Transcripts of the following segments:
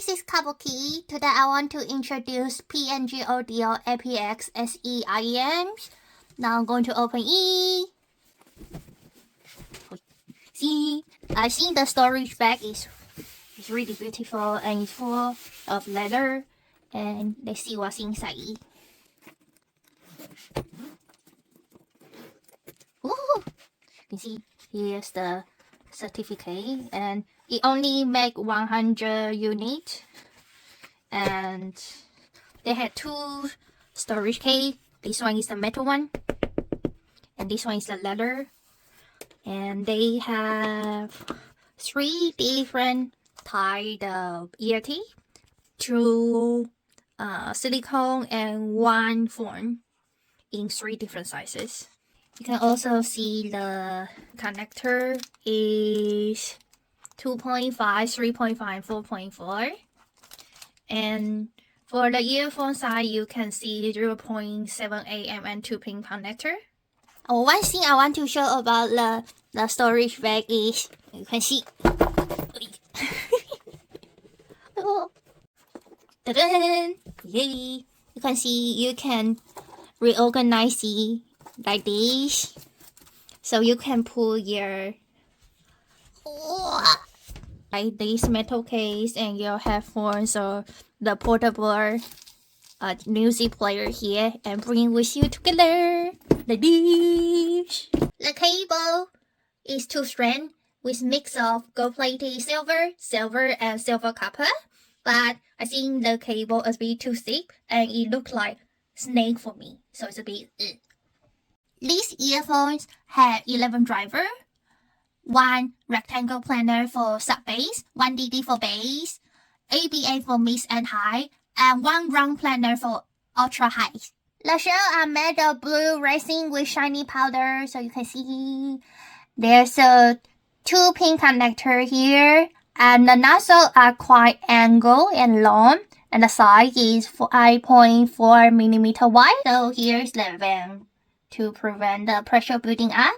this is Kabuki. Today I want to introduce PMG Audio Apx SE IEMs. Now I'm going to open it. See, I think the storage bag is really beautiful and it's full of leather. And let's see what's inside. Ooh, you can see here's the certificate, and it only make 100 units, and they had two storage case. This one is the metal one and this one is the leather, and they have 3 different type of ear teeth, 2 silicone and 1 foam in 3 different sizes. You can also see the connector is 2.5, 3.5, 4.4. And for the earphone side, you can see 0.7 IEM and 2-pin connector. One thing I want to show about the storage bag is, you can see. Oh. Yay! You can see you can reorganize it like this, so you can pull your like this metal case and your headphones or the portable music player here and bring with you together like this. The cable is 2 strand with mix of gold-plated silver and silver copper, but I think the cable is a bit too thick and it looks like snake for me, so it's a bit These earphones have 11 driver, 1 rectangle planar for sub-bass, 1 DD for bass, ABA for mid and high, and 1 round planar for ultra high. The shells are made of blue resin with shiny powder, so you can see there's a 2-pin connector here, and the nozzles are quite angled and long, and the size is 5.4mm wide. So here's the vent to prevent the pressure building up,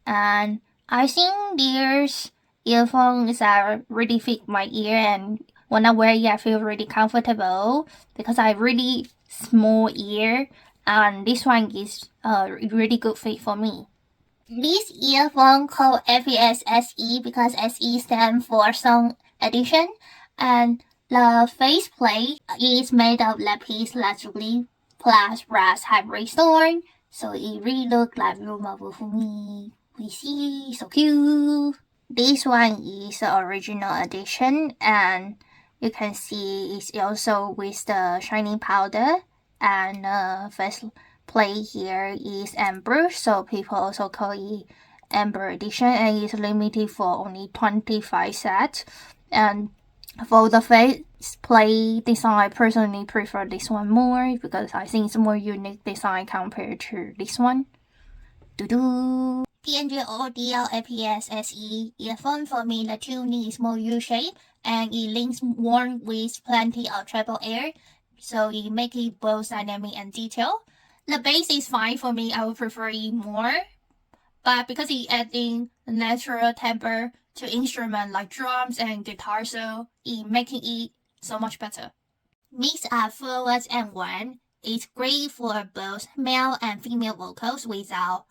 and I think these earphones are really fit my ear, and when I wear it I feel really comfortable because I have really small ear, and this one is a really good fit for me. This earphone called Apx SE because SE stands for Song Edition, and the faceplate is made of lapis lazuli plus brass hybrid stone. So it really looks like real marble for me. We see, so cute. This one is the original edition, and you can see it's also with the shiny powder, and the face plate here is amber, so people also call it amber edition, and it's limited for only 25 sets. And for the face plate design, I personally prefer this one more because I think it's more unique design compared to this one. PMG Audio Apx SE earphone, for me the tuning is more U-shaped and it links more with plenty of treble air, so it makes it both dynamic and detailed. The bass is fine for me, I would prefer it more, but because it adding natural timbre to instruments like drums and guitar, so it making it so much better. Mix are forwards and one. It's great for both male and female vocals without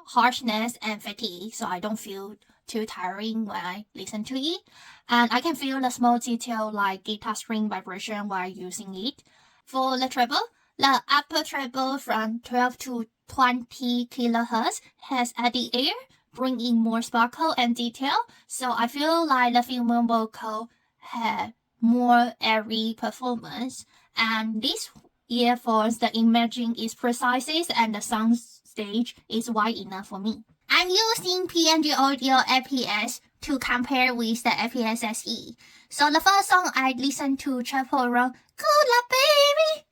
harshness and fatigue, so I don't feel too tiring when I listen to it. And I can feel the small detail like guitar string vibration while using it. For the treble, the upper treble from 12 to 20 kHz has added air, bringing more sparkle and detail, so I feel like the female vocal had more airy performance. And these earphones, the imaging is precise and the sound stage is wide enough for me. I'm using PMG Audio Apx to compare with the Apx SE. So the first song I listened to Chapel around Good Luck Baby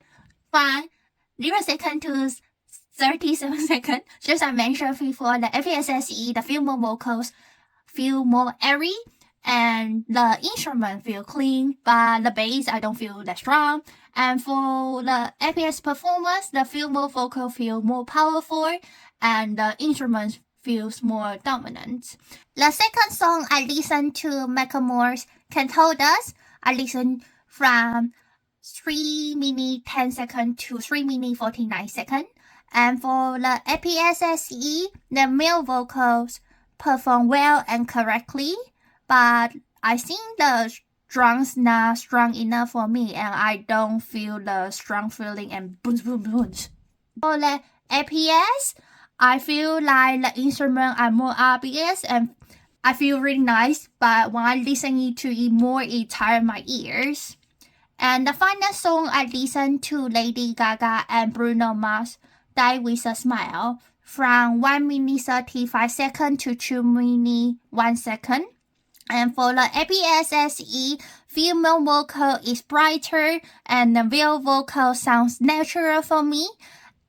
from 0 seconds to 37 seconds. Just as I mentioned before, the Apx SE, the female vocals feel more airy and the instrument feel clean, but the bass I don't feel that strong. And for the Apx performance, the female vocal feel more powerful and the instruments feels more dominant. The second song I listened to Macklemore's Can Hold Us. I listened from 3 minute 10 second to 3 minute 49 second. And for the Apx SE, the male vocals perform well and correctly, but I think the drums not strong enough for me, and I don't feel the strong feeling and boom boom boom. For the Apx, I feel like the instruments are more obvious and I feel really nice, but when I listen to it more, it tires my ears. And the final song I listened to Lady Gaga and Bruno Mars, Die With A Smile, from 1 minute 35 seconds to 2 minutes 1 second. And for the Apx SE, female vocal is brighter and the male vocal sounds natural for me.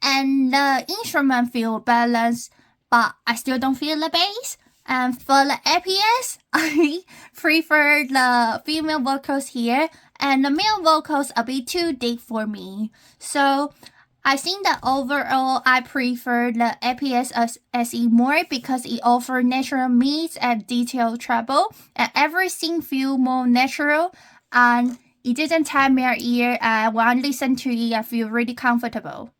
And the instrument feel balanced, but I still don't feel the bass. And for the Apx, I prefer the female vocals here, and the male vocals a bit too deep for me. So I think that overall I prefer the Apx SE more because it offers natural mids and detailed treble, and everything feels more natural, and it didn't tire my ear, and when I listen to it I feel really comfortable.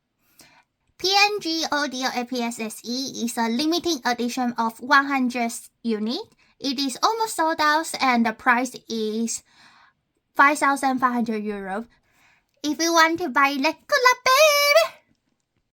PMG Audio Apx SE is a limited edition of 100 units. It is almost sold out and the price is €5,500. If you want to buy, let's go